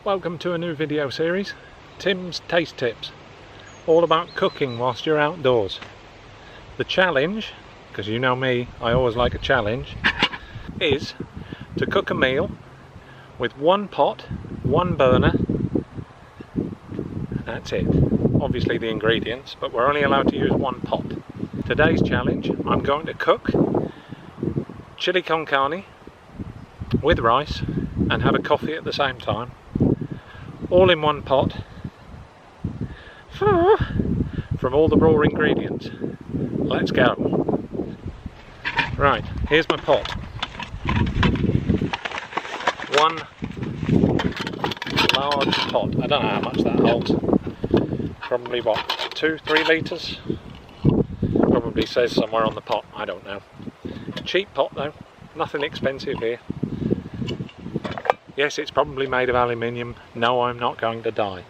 Welcome to a new video series, Tim's Taste Tips, all about cooking whilst you're outdoors. The challenge, because you know me, I always like a challenge, is to cook a meal with one pot, one burner. That's it. Obviously the ingredients, but we're only allowed to use one pot. Today's challenge, I'm going to cook chili con carne with rice and have a coffee at the same time, all in one pot from all the raw ingredients. Let's go. Right, here's my pot. One large pot. I don't know how much that holds. Probably what, 2-3 litres? Probably says somewhere on the pot, I don't know. Cheap pot though, nothing expensive here. Yes, it's probably made of aluminium. No, I'm not going to die.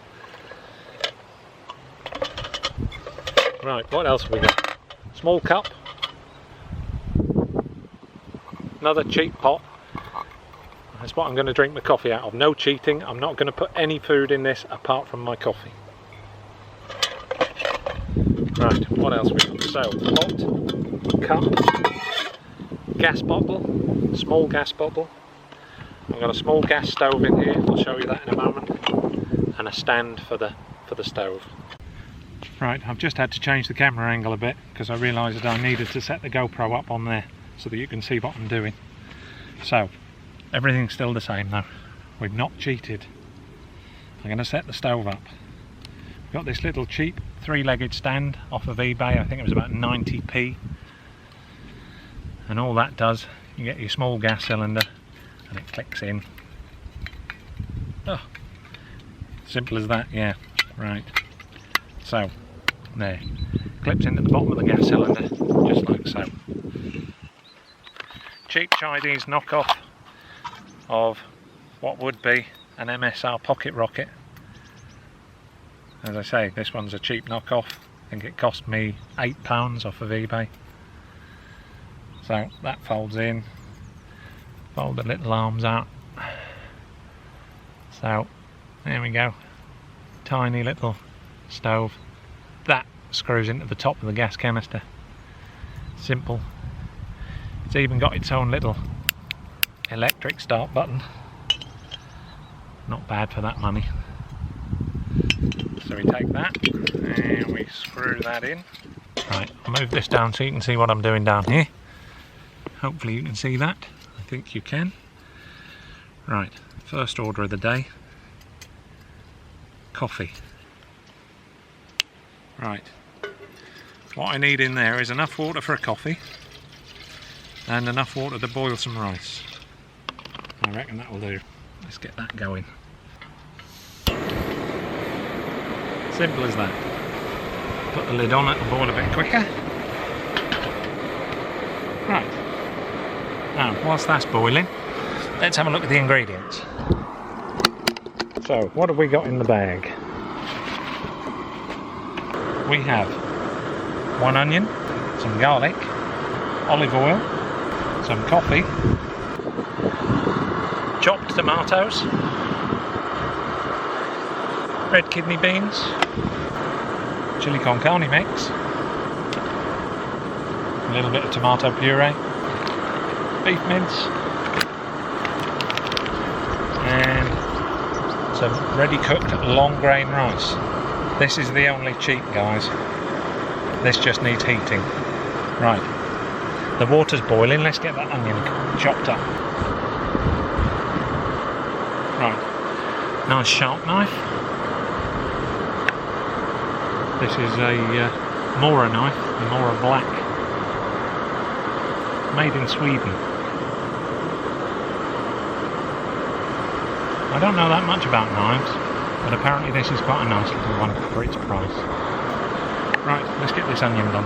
Right, what else have we got? Small cup. Another cheap pot. That's what I'm going to drink my coffee out of. No cheating. I'm not going to put any food in this apart from my coffee. Right, what else we got? So, pot, cup, gas bottle, small gas bottle. I've got a small gas stove in here, I'll show you that in a moment, and a stand for the stove. Right, I've just had to change the camera angle a bit because I realised that I needed to set the GoPro up on there so that you can see what I'm doing. So, everything's still the same though. We've not cheated. I'm going to set the stove up. We've got this little cheap 3-legged stand off of eBay. I think it was about 90p. And all that does, you get your small gas cylinder and it clicks in. Oh, simple as that, yeah. Right. So, there. Clips into the bottom of the gas cylinder, just like so. Cheap Chinese knockoff of what would be an MSR pocket rocket. As I say, this one's a cheap knockoff. I think it cost me £8 off of eBay. So that folds in, fold the little arms out. So there we go, tiny little stove. That screws into the top of the gas canister. Simple. It's even got its own little electric start button. Not bad for that money. So we take that and we screw that in. Right, I'll move this down so you can see what I'm doing down here. Hopefully you can see that. I think you can. Right, first order of the day. Coffee. Right. What I need in there is enough water for a coffee and enough water to boil some rice. I reckon that'll do. Let's get that going. Simple as that. Put the lid on, it'll boil a bit quicker. Right. Now, whilst that's boiling, let's have a look at the ingredients. So, what have we got in the bag? We have 1 onion, some garlic, olive oil, some coffee, chopped tomatoes, red kidney beans, chili con carne mix, a little bit of tomato puree, beef mince, and some ready cooked long grain rice. This is the only cheat, guys. This just needs heating. Right, the water's boiling, let's get that onion chopped up. Right, nice sharp knife. This is a Mora knife, a Mora Black, made in Sweden. I don't know that much about knives, but apparently this is quite a nice little one for its price. Right, let's get this onion done.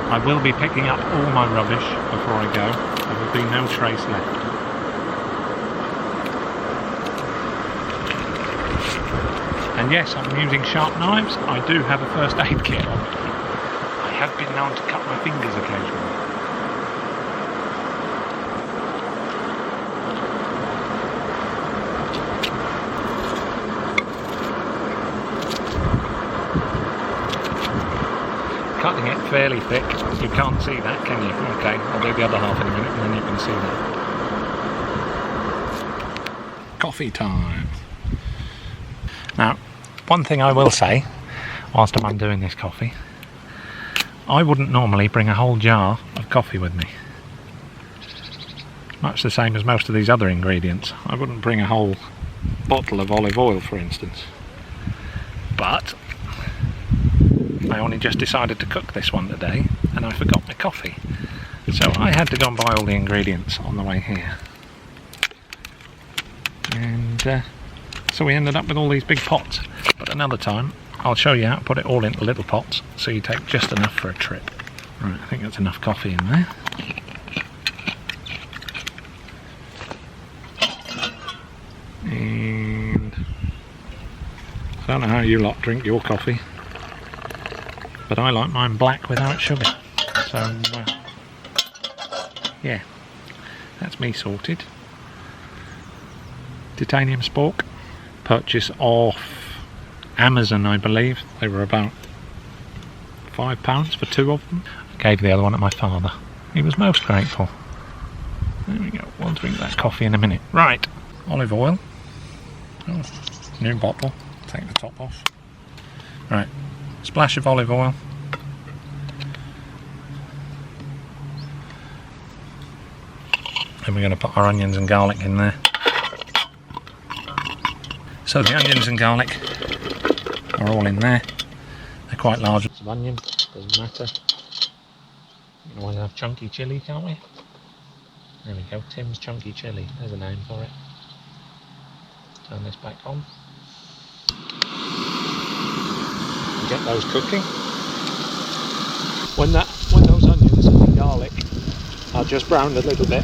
I will be picking up all my rubbish before I go. There will be no trace left. And yes, I'm using sharp knives. I do have a first aid kit on. I have been known to cut my fingers occasionally. fairly thick. You can't see that, can you? Okay, I'll do the other half in a minute and then you can see that. Coffee time. Now, one thing I will say, whilst I'm undoing this coffee, I wouldn't normally bring a whole jar of coffee with me. It's much the same as most of these other ingredients. I wouldn't bring a whole bottle of olive oil, for instance. But I only just decided to cook this one today and I forgot my coffee. So I had to go and buy all the ingredients on the way here. And so we ended up with all these big pots. But another time I'll show you how to put it all into little pots so you take just enough for a trip. Right, I think that's enough coffee in there. And I don't know how you lot drink your coffee, but I like mine black without sugar. So yeah, that's me sorted. Titanium spork, purchase off Amazon, I believe. They were about £5 for 2 of them. I gave the other one to my father. He was most grateful. There we go, we'll drink that coffee in a minute. Right, olive oil. Oh, new bottle. Take the top off. Right, splash of olive oil. And we're going to put our onions and garlic in there. So the onions and garlic are all in there. They're quite large. Of onion, doesn't matter. We can always have chunky chilli, can't we? There we go, Tim's chunky chilli. There's a name for it. Turn this back on. Get those cooking. When those onions and garlic are just browned a little bit,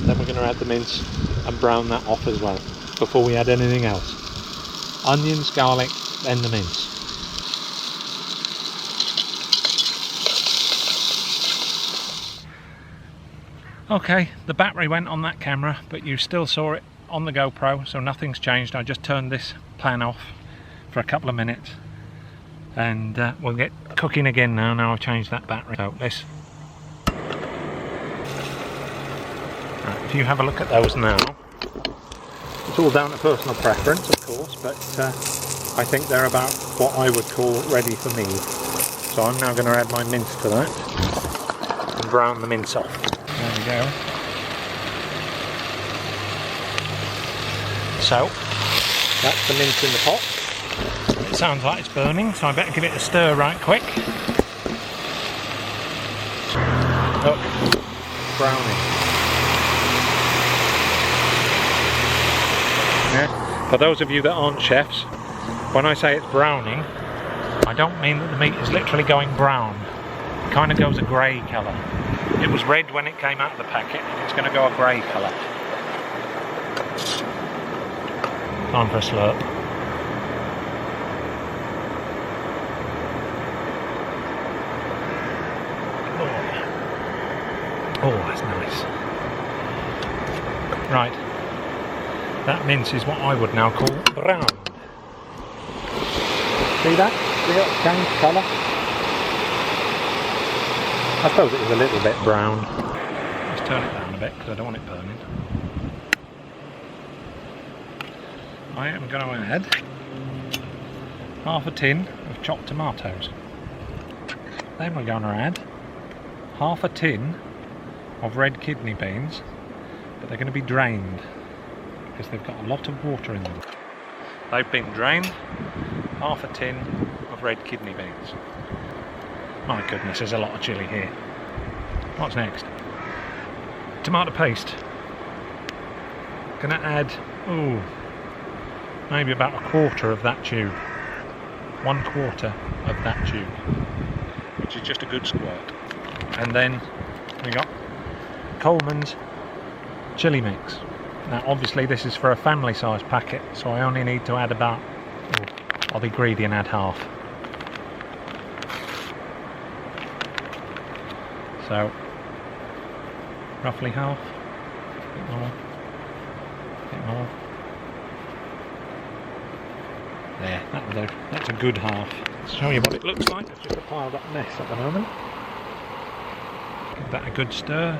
then we're going to add the mince and brown that off as well before we add anything else. Onions, garlic, then the mince. Okay, the battery went on that camera, but you still saw it on the GoPro, so nothing's changed. I just turned this pan off for a couple of minutes and we'll get cooking again now I've changed that battery. So this. Right, if you have a look at those now, it's all down to personal preference, of course, but I think they're about what I would call ready for me. So I'm now going to add my mince to that and brown the mince off. There we go. So that's the mince in the pot. It sounds like it's burning, so I better give it a stir right quick. Oh, browning. Yeah. For those of you that aren't chefs, when I say it's browning, I don't mean that the meat is literally going brown. It kind of goes a grey colour. It was red when it came out of the packet, and it's going to go a grey colour. Time for a slurp. Oh, that's nice. Right. That mince is what I would now call brown. See that? See that change colour? I suppose it is a little bit brown. Let's turn it down a bit because I don't want it burning. I am going to add half a tin of chopped tomatoes. Then we're going to add half a tin of red kidney beans, but they're going to be drained because they've got a lot of water in them. They've been drained. Half a tin of red kidney beans. My goodness, there's a lot of chilli here. What's next? Tomato paste. Gonna add, maybe about a quarter of that tube. 1/4 of that tube, which is just a good squirt. And then we got Coleman's chilli mix. Now obviously this is for a family size packet, so I only need to add about, I'll be greedy and add half. So roughly half, a bit more, a bit more. There, that'll do. That's a good half. show you what it looks like. It's just a piled up mess at the moment. Give that a good stir.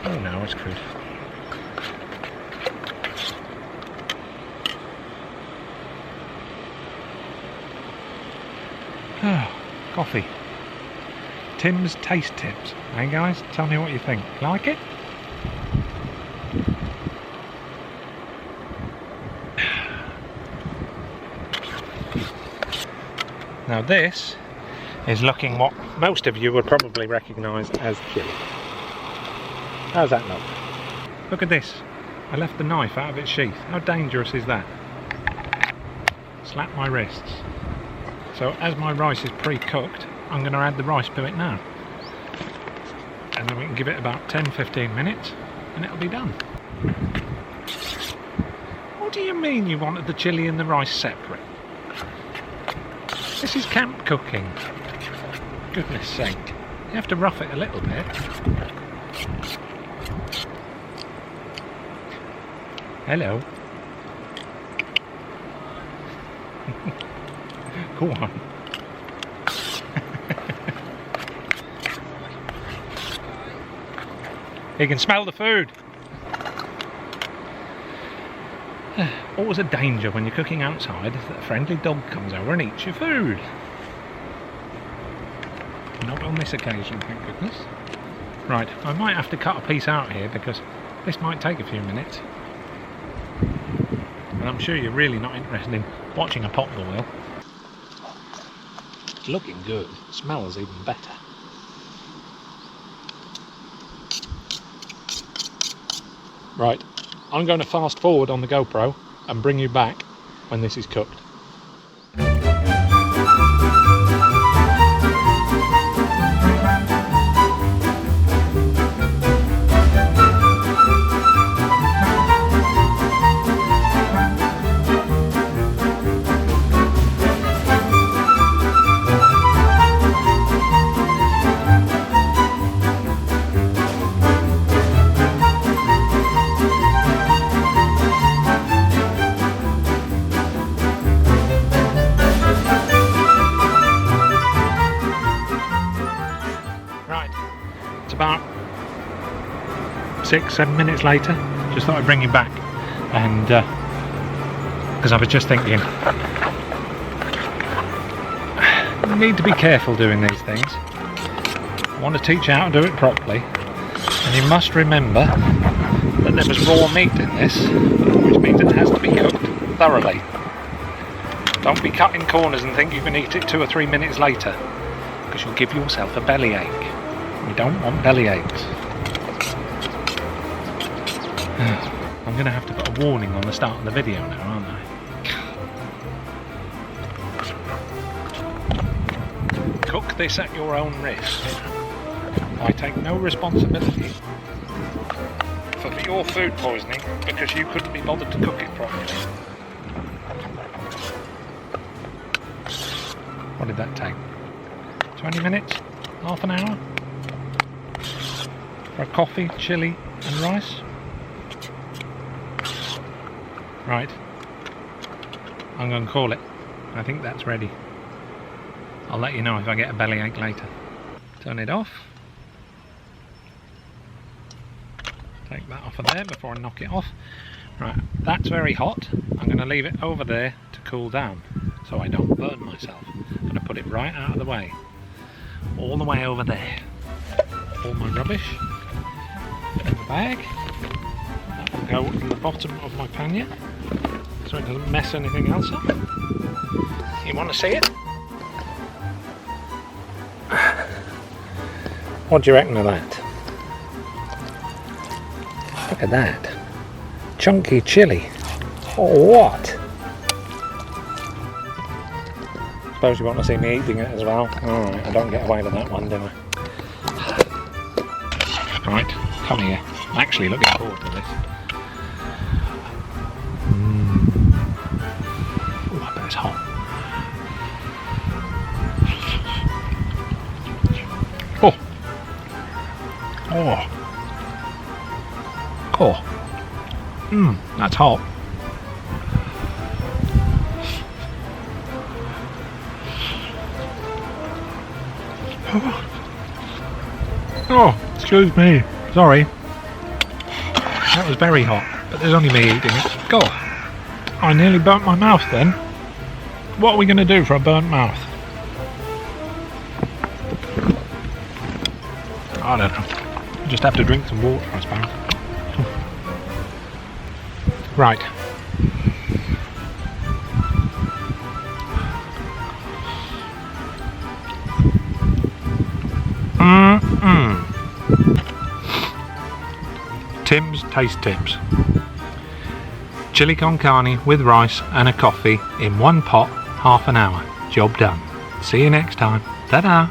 Oh no, it's good. Oh, coffee. Tim's Taste Tips. Hey guys, tell me what you think. Like it? Now this is looking what most of you would probably recognise as chilli. How's that look? Look at this. I left the knife out of its sheath. How dangerous is that? Slap my wrists. So as my rice is pre-cooked, I'm going to add the rice to it now. And then we can give it about 10-15 minutes and it'll be done. What do you mean you wanted the chilli and the rice separate? This is camp cooking. Goodness sake. You have to rough it a little bit. Hello. Go on. You can smell the food. Always a danger when you're cooking outside that a friendly dog comes over and eats your food. Not on this occasion, thank goodness. Right, I might have to cut a piece out here because this might take a few minutes. And I'm sure you're really not interested in watching a pot boil. It's looking good, smells even better. Right, I'm going to fast forward on the GoPro and bring you back when this is cooked. About 6-7 minutes later, just thought I'd bring you back, and because I was just thinking you need to be careful doing these things. I want to teach you how to do it properly, and you must remember that there was raw meat in this, which means it has to be cooked thoroughly. Don't be cutting corners and think you can eat it 2 or 3 minutes later, because you'll give yourself a bellyache. We don't want belly aches. I'm going to have to put a warning on the start of the video now, aren't I? Cook this at your own risk. I take no responsibility for your food poisoning because you couldn't be bothered to cook it properly. What did that take? 20 minutes? Half an hour? For a coffee, chilli and rice. Right, I'm going to call it. I think that's ready. I'll let you know if I get a bellyache later. Turn it off. Take that off of there before I knock it off. Right, that's very hot. I'm going to leave it over there to cool down so I don't burn myself. I'm going to put it right out of the way. All the way over there. All my rubbish in the bag. That will go in the bottom of my pannier so it doesn't mess anything else up. You want to see it? What do you reckon of that? Look at that. Chunky chilli. Oh, what? Suppose you want to see me eating it as well. Alright, I don't get away with that one, do I? Right, come here. I'm actually looking forward to this. Oh, I bet it's hot. Oh. Oh. Oh. That's hot. Oh, excuse me. Sorry. That was very hot, but there's only me eating it. God, I nearly burnt my mouth then. What are we going to do for a burnt mouth? I don't know. We'll just have to drink some water, I suppose. Right. Tim's Taste Tips. Chili con carne with rice and a coffee in one pot, half an hour. Job done. See you next time. Ta-da!